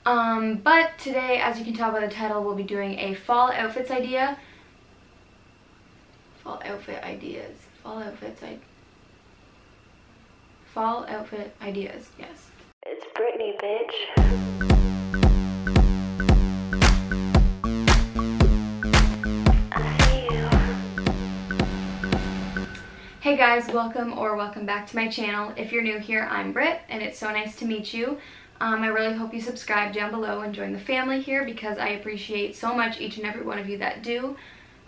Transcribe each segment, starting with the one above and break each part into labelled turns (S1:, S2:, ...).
S1: But today, as you can tell by the title, we'll be doing a fall outfits idea. Fall outfit ideas. Fall outfit ideas, yes.
S2: It's Brittany, bitch.
S1: Hey guys, welcome back to my channel. If you're new here, I'm Britt, and it's so nice to meet you. I really hope you subscribe down below and join the family here because I appreciate so much each and every one of you that do.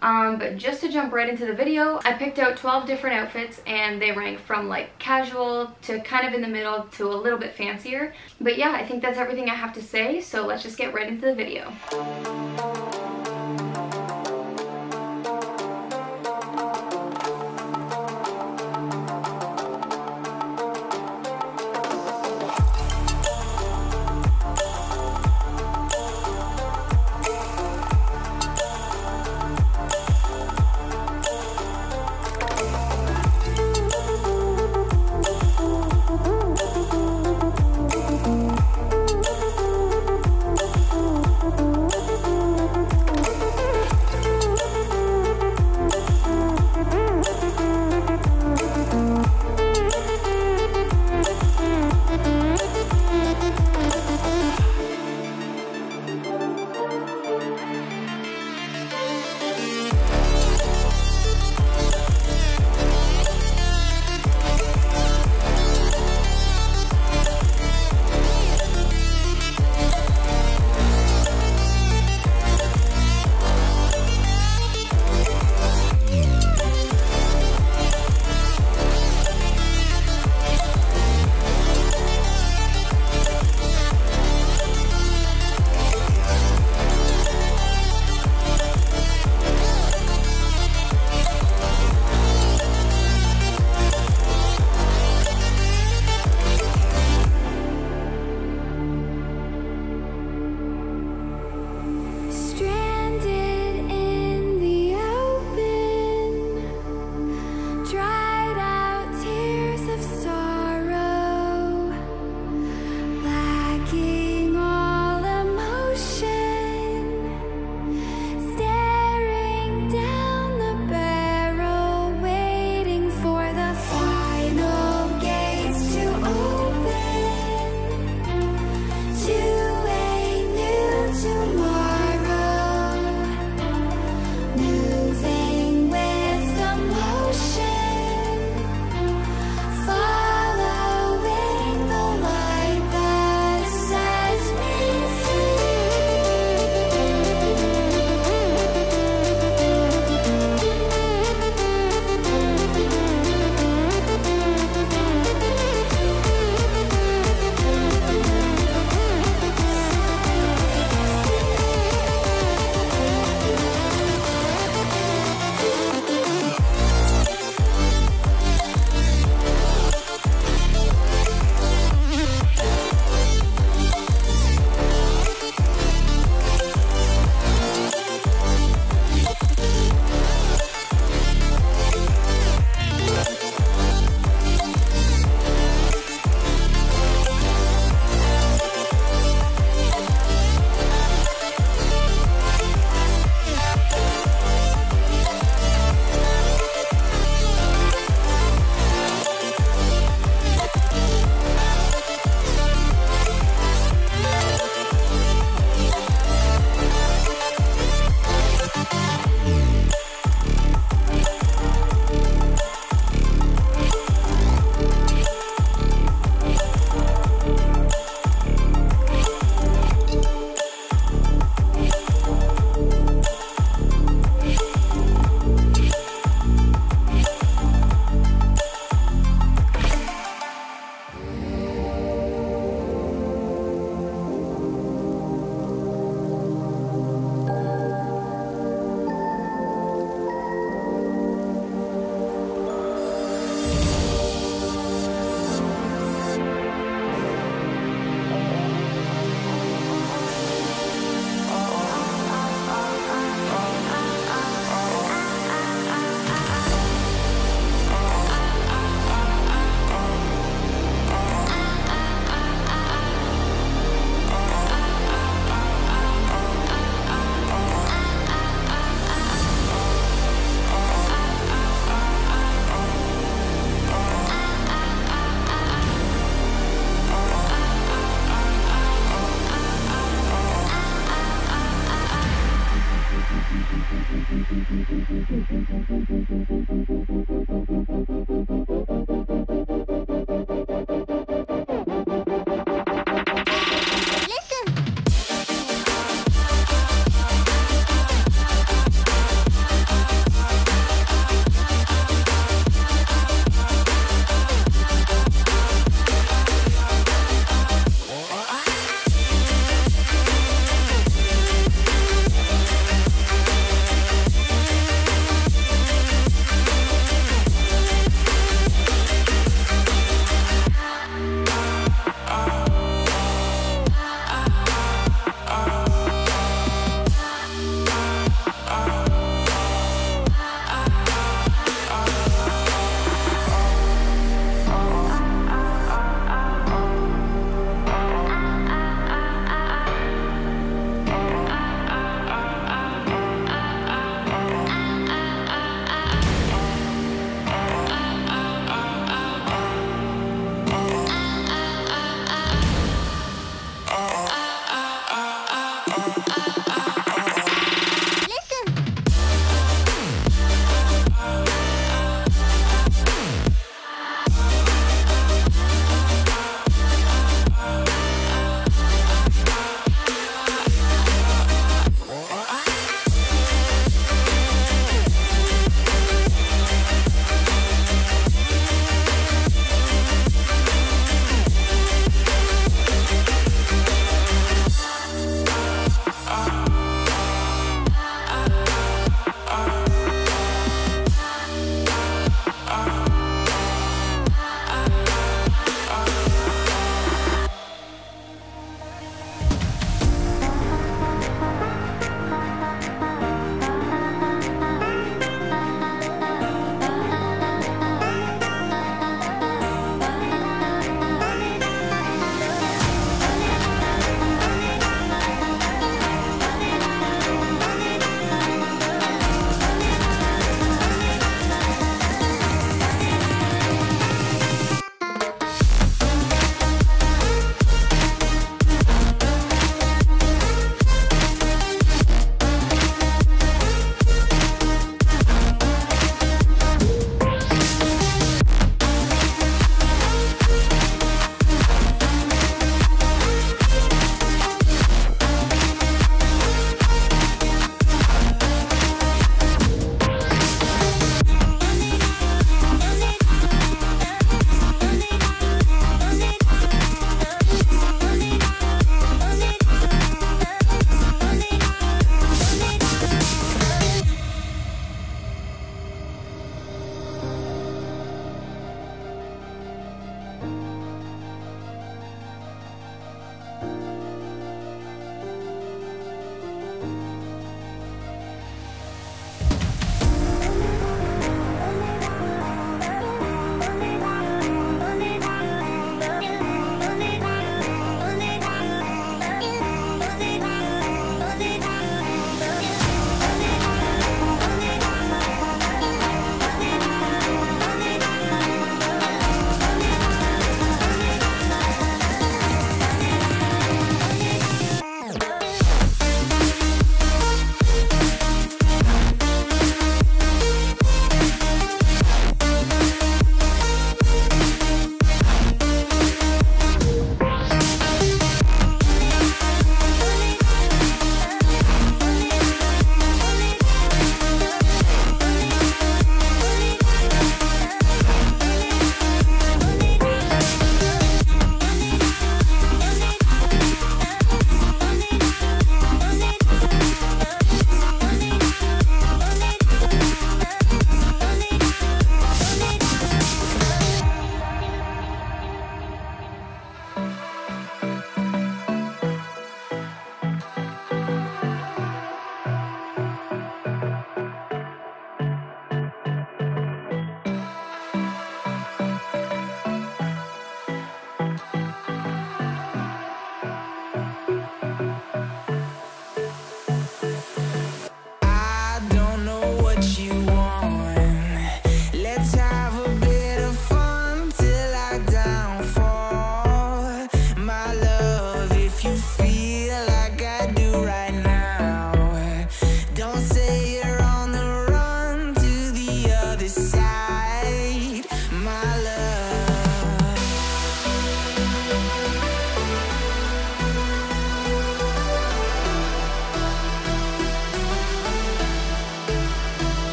S1: But just to jump right into the video, I picked out 12 different outfits and they rank from like casual to kind of in the middle to a little bit fancier. But yeah, I think that's everything I have to say, so let's just get right into the video.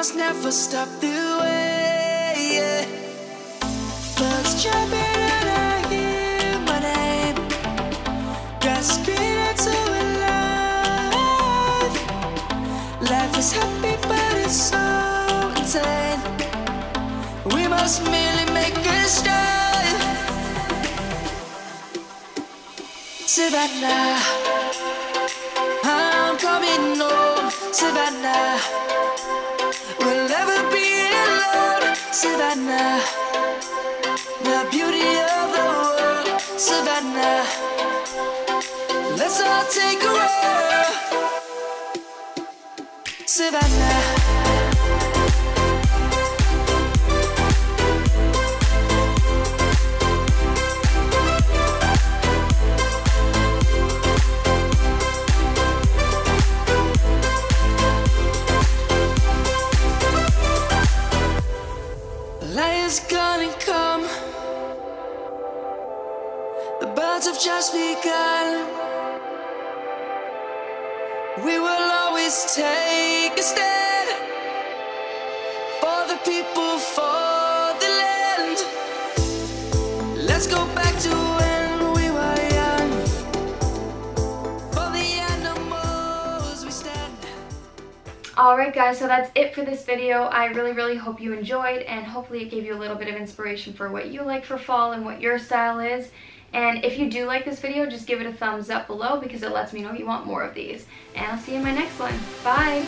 S2: must never stop the way, yeah. Birds jumping and I hear my name. Grasping into life. Life is happy but it's so insane. We must merely make a start. Savannah, I'm coming home. Savannah, we'll never be alone. Savannah, the beauty of the world. Savannah, let's all take a roll. Savannah. Is gonna come. The birds have just begun. We will always take a stand for the people, for the land. Let's go back to when we were young. For the animals we stand.
S1: Alright guys, so that's it for this video. I really hope you enjoyed, and hopefully it gave you a little bit of inspiration for what you like for fall and what your style is. And if you do like this video, just give it a thumbs up below because it lets me know you want more of these. And I'll see you in my next one. Bye!